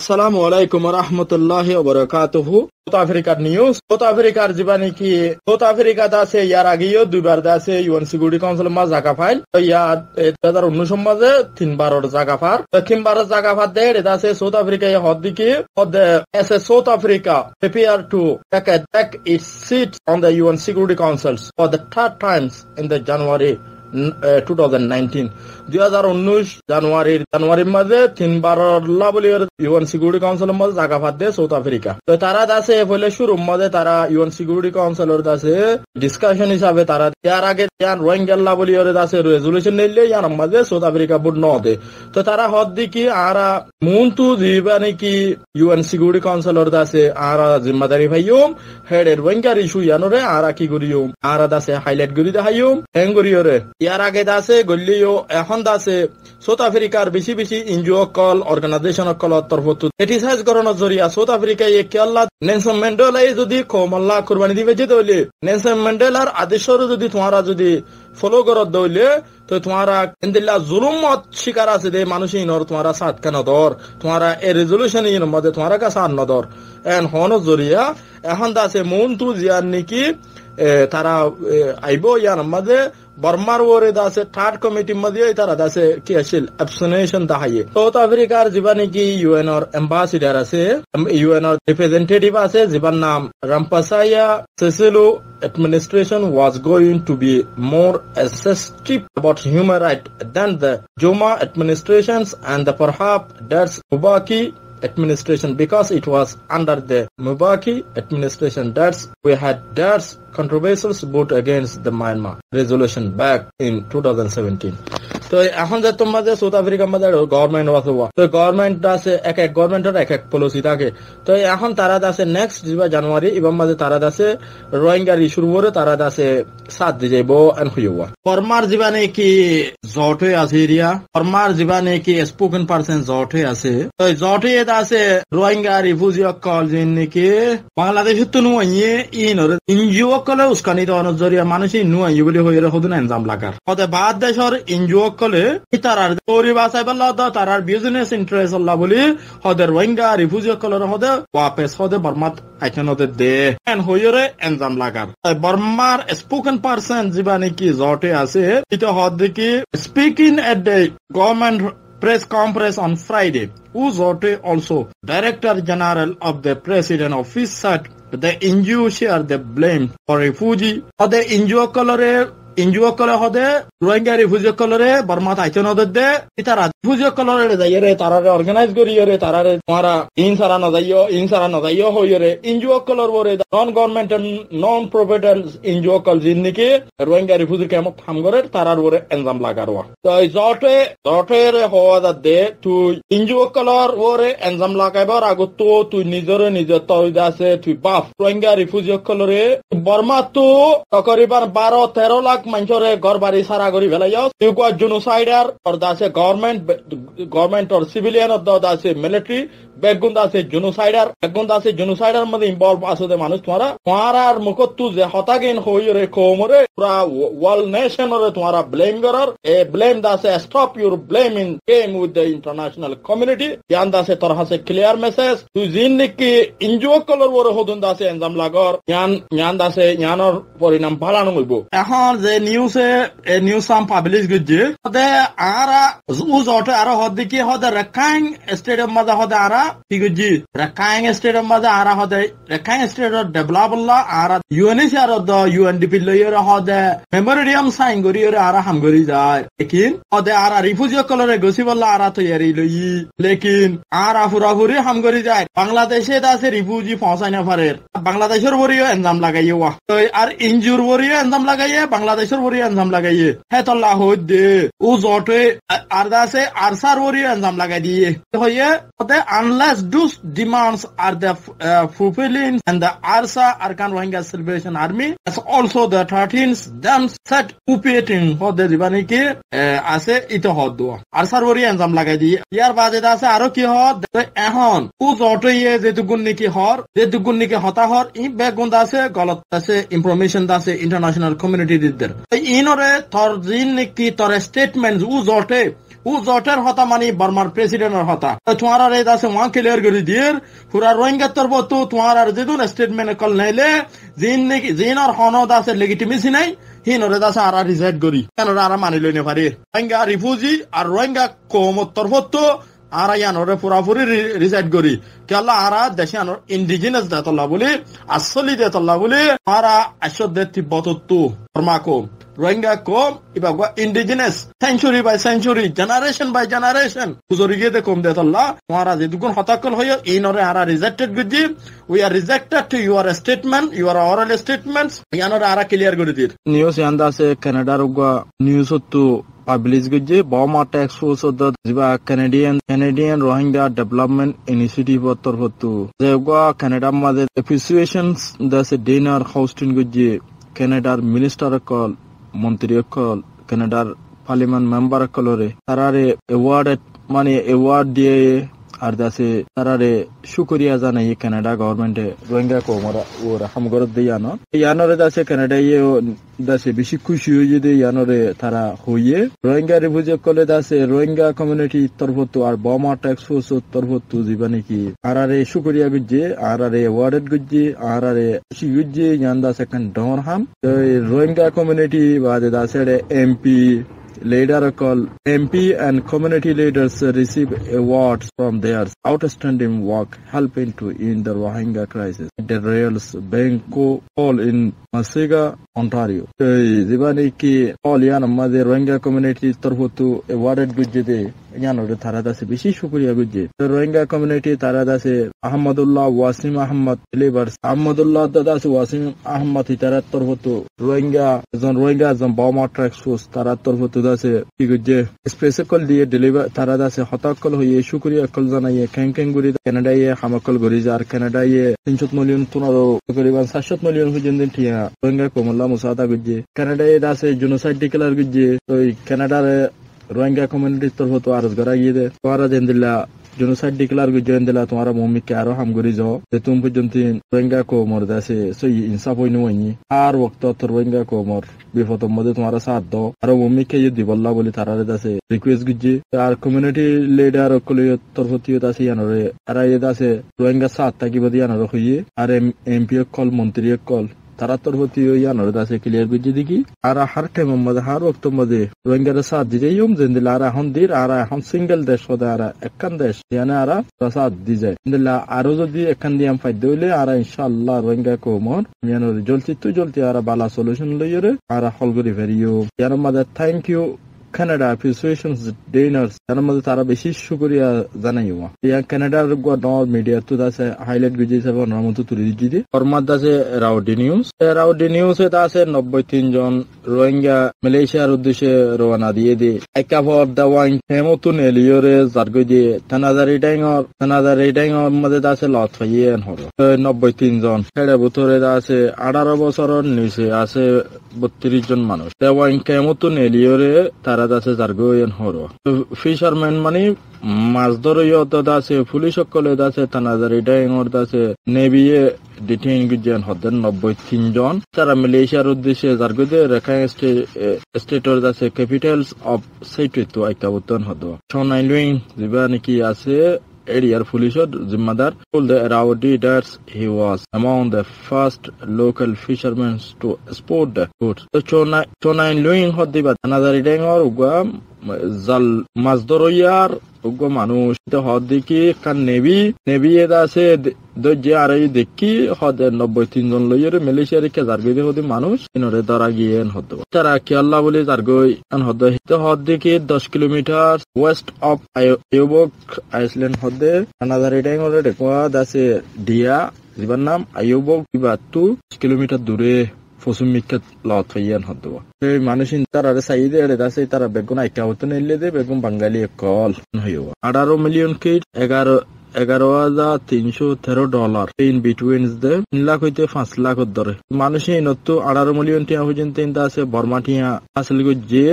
আসসালামু আলাইকুম ওয়া রাহমাতুল্লাহি ওয়া বারাকাতুহু। সাউথ আফ্রিকার নিউজ। সাউথ আফ্রিকার জীবানি কি সাউথ আফ্রিকাত আছে ইয়ার আগেও দুইবার আছে ইউএন সিকিউরিটি কাউন্সিল মা জায়গা ফাইল ইয়ার 2019 মাঝে তিনবারের জায়গা ফার তিনবারের জায়গা ফার দে এটা আছে সাউথ আফ্রিকা হদ দিকে হদ এস এ South Africa prepare to take its seat on the UN Security Council for the third times in the January 2019 জানুয়ারির মাঝে তিনবার লাবলিয়ার ইউএন সিকিউরিটি কাউন্সিলের মাঝে জায়গা ফাদ দেয় সাউথ আফ্রিকা। তো তারা আছে ফলে শুরুর মাঝে তারা ইউএন সিকিউরিটি কাউন্সিলের কাছে ডিসকাশন হিসাবে তারা ইয়ার আগে রোহিঙ্গা লাবলিয়ার কাছে রেজুলেশন নিলে ইয়ার মাঝে সাউথ আফ্রিকা বুট ন দে। তো তারা হদ দিকে আরা মুন্তু জীবানি কি ইউএন সিকিউরিটি কাউন্সিলের কাছে আরা জিম্মাদারি ভাইয়ুম হেড রোহিঙ্গার ইস্যু ইয়ানরে আরা কি করিয়ুম আরা দাসে হাইলাইট করি দেখাইয়ুম হেং করিয়রে। ইয়ার আগে দাসে গল্লিও এখন দাসে সাউথ আফ্রিকার বেশি বেশি এনজিও কল অর্গানাইজেশন কল তরফত ক্রিটিসাইজ করানোর জরিয়া সাউথ আফ্রিকা এই কেল্লা নেলসন ম্যান্ডেলাই যদি কমল্লা কুরবানি দিবে যে দইলে নেলসন ম্যান্ডেলার আদেশর যদি তোমারা যদি ফলো করত দইলে তো তোমারা ইনদিল্লা জুলুমত শিকার আছে দে মানুষ ইনর তোমারা সাত কেন দর তোমারা এই রেজলিউশন ইন মধ্যে তোমারা কাছে আন দর এন হন জরিয়া এখন দাসে মন তু জিয়ান নাকি তারা আইবো ইয়ার মধ্যে বর্মার ওরে দাসে থার্ড কমিটির মধ্যে তারা দাসে কি আছিল অ্যাবসনেশন দাহাইয়ে। সাউথ আফ্রিকার জীবানি কি ইউএন এর অ্যাম্বাসিডার আছে ইউএন এর রিপ্রেজেন্টেটিভ আছে যার নাম রামপাসায়া সেসেলো administration was going to be more assertive about human rights than the Joma administrations and the perhaps that's Mubaki administration because it was under the Mubaki administration that we had that's controversial vote against the Myanmar resolution back in 2017. তো এখন যে তোমাদের south আফ্রিকার মধ্যে government আছে তো government আছে এক এক গভর্নমেন্টের এক এক পলিসি থাকে। তো এখন তারা আছে নেক্সট জানুয়ারি এবং মাঝে তারা আছে রোহিঙ্গার ইস্যুর উপরে তারা আছে সাথ দিয়ে যাইব এন হইব। ফরমার জীবানে কি জট হয়ে আছে এরিয়া ফরমার জীবানে কি স্পোকেন পার্সন জট হয়ে আছে। তো জট হয়ে আছে রোহিঙ্গা রিফিউজি কল যিন নাকি বাংলাদেশের তো নুয়ে ইনর এনজিও কলে উস্কানি দেওয়ানোর জরিয়া মানুষ নুয়ে বলে হয়ে হদুন এনজাম লাগার হতে বাদ দেশের এনজিও কলে তারার পরিবাসাই বললা তারার বিজনেস ইন্টারেস্ট আল্লাহ বলি হদের রোহিঙ্গা রিফিউজি কলের হদে ওয়াপেস হদে বর্মাত আইছেন হদে দে এন হইরে এনজাম লাগার। বর্মার স্পোকেন পার্সন জীবানি কি জটে আছে এটা হদ কি speaking at the government press conference on Friday, who Zote also Director General of the President Office said the NGO share the blame for refugee or the NGO color হদে Rohingya refugee কলরে বর্মাত আইছেন হদে দে ইতারা refugee কলরে যাইরে তারারে organise করিয়রে তারারে তোমারা ইনসারা নজাইও হইরে NGO colour ওরে non government নন profitable NGO call জিন নাকি রোহিঙ্গা রিফিউজি কেমন কাম করে তারার ওরে এনজাম লাগারওয়া। তো জটের হওয়া দে তুই এনজিও কলর ওরে এনজাম লাগাইবার আগত তো তুই নিজের তৈরি আছে তুই বাপ রোহিঙ্গা রিফিউজি কলরে বর্মা তো তকরিবান 12-13 লাখ মানুষরে ঘর বাড়ি সারা করি ফেলাইও তুই কোয়া জেনোসাইডার অর দাসে গভর্নমেন্ট অর সিভিলিয়ান অর দাসে মিলিটারি বেগুন আছে জেনোসাইডার মধ্যে ইনভলভ আছে মানুষ তোমার মুখত যে হতাগিন হইরে কোমরে পুরা ওয়ার্ল্ড নেশন রে তোমারা ব্লেম করার এ ব্লেম দাসে stop your blame in game with the international community জ্ঞান দাসে তোর হাসে ক্লিয়ার মেসেজ তুই জিন নাকি এনজিও কলর ওরে হদুন দাসে এনজাম লাগর জ্ঞান দাসে জ্ঞানর পরিণাম ভালানো হইব। এখন যে নিউজ সাম পাবলিশ গজে হদে আরা উজটে আরো হদ কি হদে রাখাইন স্টেডিয়াম মাঝে হদে আরা কি গজি রাখাইন স্টেডিয়াম মাঝে আরা হদে রাখাইন স্টেডিয়াম ডেভেলপ হল্লা আরা ইউএনএসআর দ ইউএনডিপি লইরে হদে মেমোরিয়াম সাইন করিরে আরা হাম করি যায় লেকিন হদে আরা রিফিউজি কলরে গসি বল্লা আরা তৈরি লই লেকিন আরা ফুরাফুরি হাম করি যায় বাংলাদেশে আছে রিফিউজি পৌঁছাই না পারে বাংলাদেশের বরিও এনজাম লাগাইয়া আর ইনজুর বরিও এনজাম লাগাইয়ে বাংলাদেশের বরিও এনজাম লাগাইয়ে হে তল্লা হই দে ও জটে আর দাসে আরসার বরিও এনজাম লাগাই দিয়ে হইয়ে হতে unless those demands are the fulfilling and the ARSA Arkan Rohingya Salvation Army as also the 13th them set opiating হদে দিবানি কি আছে ইতো হদ আরসার বরিও এনজাম লাগাই দিয়ে ইয়ার বাদে দাসে আরো কি হদ এখন ও জটে যেটুকুন নাকি হতা হর ই বেগুন দাসে গলত দাসে ইনফরমেশন দাসে ইন্টারন্যাশনাল কমিউনিটি দিদের ইনরে তোর জিন কি তোর স্টেটমেন্ট উ জটের হতা মানে বর্মার প্রেসিডেন্টের হতা তোমার আর এই দাসে ওয়ান ক্লিয়ার করে দিয়ে পুরা রোহিঙ্গা তোর বতু তোমার আর যেদুন স্টেটমেন্ট কল নাইলে জিন আর হনদ আছে লেজিটিমেসি নাই হিনরে দাসে আর রিজেক্ট করি কেন আর মানি লইনে পারি রোহিঙ্গা রিফিউজি আর রোহিঙ্গা কমত তোর বতু আর ইয়ানরে পুরাপুরি রিজেক্ট করি কেলা আর দেশে আনোর ইন্ডিজিনাস দেতল্লা বলি আসলি দেতল্লা বলি আর আসদ দে তিব্বত তু বর্মা কম রোহিঙ্গা কম ইবা indigenous century by century generation by generation হুজুরি গিয়ে কম দেতল্লা তোমারা যে দুগুণ হতাকল হইয়া ইনরে আর রিজেক্টেড গুজি we are rejected to your statement your oral statements ইয়ানরে আর ক্লিয়ার করে দির নিউজ ইয়ান্দা আছে কানাডার উগা নিউজ তো পাবলিশ গজে বমা ট্যাক্স ফোর্স জিবা কানাডিয়ান রোহিঙ্গা ডেভেলপমেন্ট ইনিশিয়েটিভ তরফতু যেগা কানাডা মাঝে এপ্রিসিয়েশনস দাসে ডিনার হোস্টিং গজে কানাডার মিনিস্টার কল মন্ত্রী কল কানাডার পার্লামেন্ট মেম্বার কলরে তারারে অ্যাওয়ার্ড দিয়ে আর দাসে তারারে শুকরিয়া জানাই কানাডা গভর্নমেন্টে রোহিঙ্গা কোমরা ও রাহাম গরদ দিয়ে ইয়ানরে দাসে কানাডা দাসে বেশি খুশি হয়ে দিয়ে ইয়ানরে তারা হইয়ে রোহিঙ্গা রিফিউজি কলে দাসে রোহিঙ্গা কমিউনিটি তরফতু আর বমা ট্যাক্স ফোর্স তরফতু জিবা নাকি আরারে শুকরিয়া গুজে আরারে অ্যাওয়ার্ড গুজে আরারে খুশি গুজে ইয়ান দাসে কান ডর হাম রোহিঙ্গা কমিউনিটি বাদে দাসে MP Leader call MP and community leaders receive awards from their outstanding work helping to end the Rohingya crisis. The Royals Benko Hall in Masiga, Ontario. Zibani ki all yana maze Rohingya community tarfotu awarded gujde yana re tarada se beshi shukriya gujje. Rohingya community tarada se Ahmadullah Wasim Ahmad delivers Ahmadullah dada se Wasim Ahmad tarat tarfotu Rohingya zon Burma tracks force tarat tarfotu দাসে কি গজে special দিয়ে deliver তারা দাসে হতাকল হয়ে শুকরিয়া call জানাইয়ে ক্যাঙ্কেঙ্গুরি কানাডায়ে হামাকল গরি যার কানাডায়ে 300 মিলিয়ন তুনারো করিবান 700 মিলিয়ন হুজেন দিন ঠিয়া রোহিঙ্গা কোমল্লা মুসাদা গজে কানাডায়ে দাসে জেনোসাইড ডিক্লেয়ার গজে ওই কানাডার রোহিঙ্গা কমিউনিটি তরফতো আরজ করা গিয়ে দে তোরা জেন্দিল্লা জেনোসাইড ডিক্লেয়ার গজে দিলা তোমার মমিকে আরো হাম গরি যাও যে তুমি পর্যন্ত রোহিঙ্গা কোমর দাসে সই ইনসাফ হইনি হইনি আর ওক্ত রোহিঙ্গা কোমর বিপদের মধ্যে তোমার সাথ দাও আর মমিকে যদি বললা বলি তারা দাসে রিকোয়েস্ট গজে আর কমিউনিটি লিডার কলিয়ত তরফতিও দাসে ইয়ানরে আর এ দাসে রোহিঙ্গা সাথ থাকি বদি ইয়ানরে হইয়ে আর এমপি কল মন্ত্রী কল তারা তরফতি ইয়ানরে দাসে ক্লিয়ার গজে দেখি আর হার টাইম মধ্যে হার ওক্ত মধ্যে রোহিঙ্গার সাথ দিতে ইয়ম জেন্দিলা আর এখন দির আর এখন সিঙ্গেল দেশ হদে আর একখান দেশ ইয়ানে আর সাথ দি যায় জেন্দিলা আরো যদি একখান দিয়ে আমি ফাইদ হইলে আর ইনশাআল্লাহ রোহিঙ্গা কোমর ইয়ানরে জলতি আর বালা সলিউশন লইরে আর হল করি ফেরিও ইয়ার মধ্যে thank you Canada Appreciations Diners তার মধ্যে তারা বেশি শুকরিয়া জানাইও ইয়া কানাডার গডর মিডিয়া তো দাসে হাইলাইট গজি সব নরমত তুলি দিদি ফরমাত দাসে রাউডি নিউজ এটা আছে 93 জন রোহিঙ্গা মালয়েশিয়ার উদ্দেশ্যে রওনা দিয়ে দে একাভর দাওয়ান হেমতুন এলিয়রে জারগজি তানাজারি ডাইঙর মধ্যে দাসে লট হইয়েন হলো 93 জন হেডে ভিতরে আছে 18 বছরের নিচে আছে 32 জন মানুষ দাওয়ান হেমতুন এলিয়রে তারা দাসে জারগোয়েন হরো ফিশারম্যান মানে মাছ ধরিও দাসে পুলিশ সকলে দাসে তানাজারি ডাইঙর দাসে নেভিয়ে ডিটেইন গুজেন হদেন 93 জন তারা মালয়েশিয়ার উদ্দেশ্যে জারগোদে রেখাং স্টেটর দাসে ক্যাপিটালস অফ সেইটু আইকাবতন হদো শনাইলুইং জিবা নাকি আছে এরিয়ার পুলিশের জিম্মাদার told the Araudi that he was among the first local fishermen to export the food. So Chonain Luing hodiba another dengor uga জাল মাছ ধরইয়ার উগ্র মানুষ হদিকি কান নেবি এদা আছে যে আর দেখি হদ 93 জন লইয়ের মালয়েশিয়ার কে জারগই হদি মানুষ ইনরে ধরা গিয়েন হদ তারা কি আল্লাহ বলে জারগই আন হদ হদিকি 10 কিলোমিটার ওয়েস্ট অফ আইওবক আইসল্যান্ড হদে আনাদারি ডেঙ্গরে দেখোয়া দাসে ডিয়া জিবার নাম আইওবক বিবা 2 কিলোমিটার দূরে ফসুম মিক্কাত লট হইয়ান হতো এই মানুষ তারা সাইদে এড়ে দাসে তারা বেগুন আইকা হতো নেলে দে বেগুন বাঙালি কল হইও 18 মিলিয়ন কিড 11,313 ইন বিটুইন দে 3 লাখ হইতে 5 লাখ ধরে মানুষ নতো 18 মিলিয়ন টিয়া পর্যন্ত আছে বর্মা টিয়া আসলে যে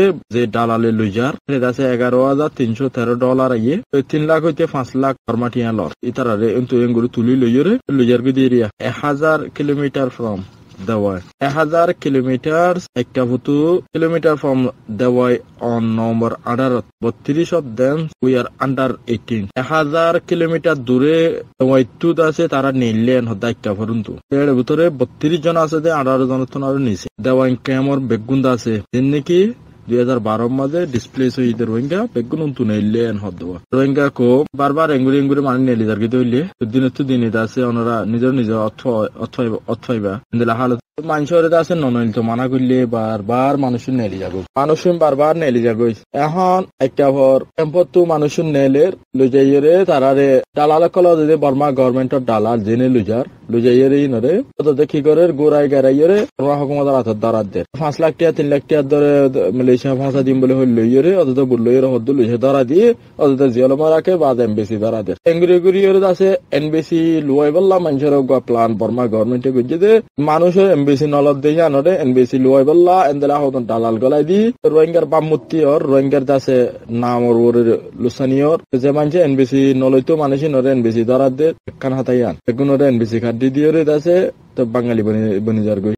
ডালালে লুজার দাসে 11,313 আইয়ে 3 লাখ হইতে 5 লাখ বর্মা টিয়া লর ইতারা রে কিন্তু এঙ্গুরু তুলি লইরে লুজার গদি area 1000 kilometre from Dawai. 1000 kilometers ekkabutu kilometer from Dawai on November 18. 32 of them we are under 18. 1000 kilometer দূরে Dawai টুত আছে তারা নিলেন হদা এককাবরন্তু এর ভিতরে 32 জন আছে যে 18 জন তো আর নিছে Dawai ক্যামর বেগুন্দ আছে দেন নাকি 2012 মাঝে ডিসপ্লেস হইতে রোহিঙ্গা বেগুন উন্তু নেলেন হদবা রোহিঙ্গা কো বারবার এঙ্গুরি মানে নেলি যার গিতে হইলে দিন আছে ওনারা নিজের অথবা ইন্দলা হালত মানুষের আছে ননইল তো মানা করলে বারবার মানুষ নেলি যাগো মানুষ বারবার নেলি যাগো এখন একটা ভর এম্পতো মানুষ নেলের লুজাইরে তারারে দালাল কল যদি বর্মা গভর্নমেন্টর দালাল জেনে লুজাইরে ইনরে তো দেখি করে গোরাই গারাইরে বর্মা হুকুমতের হাতত দাঁড়াত দে 5 লাখ টাকা 3 লাখ টাকা ধরে মালয়েশিয়া ভাষা দিম বলে হইলো ইরে অত তো বললো এর হদ্দুল ধরা দিয়ে অত জিয়াল মারাকে বাদ এমবিসি ধরা দে এঙ্গুরি আছে এনবিসি লুয়াইবল্লা মানুষের প্লান বর্মা গভর্নমেন্টে গজে দে মানুষের এমবিসি নলদ দিয়ে জানরে এনবিসি লুয়াইবল্লা এন্দলা হতন দালাল গলাই দি রোহিঙ্গার বামমূর্তি ওর রোহিঙ্গার দাসে নাম ওর লুসানিয়র যে মানুষ এনবিসি নলইতো মানুষই নরে এনবিসি ধরা দে কান হাতাইয়ান এগুন এনবিসি খাদ্য দিয়ে দাসে তো বাঙালি বনি যার গই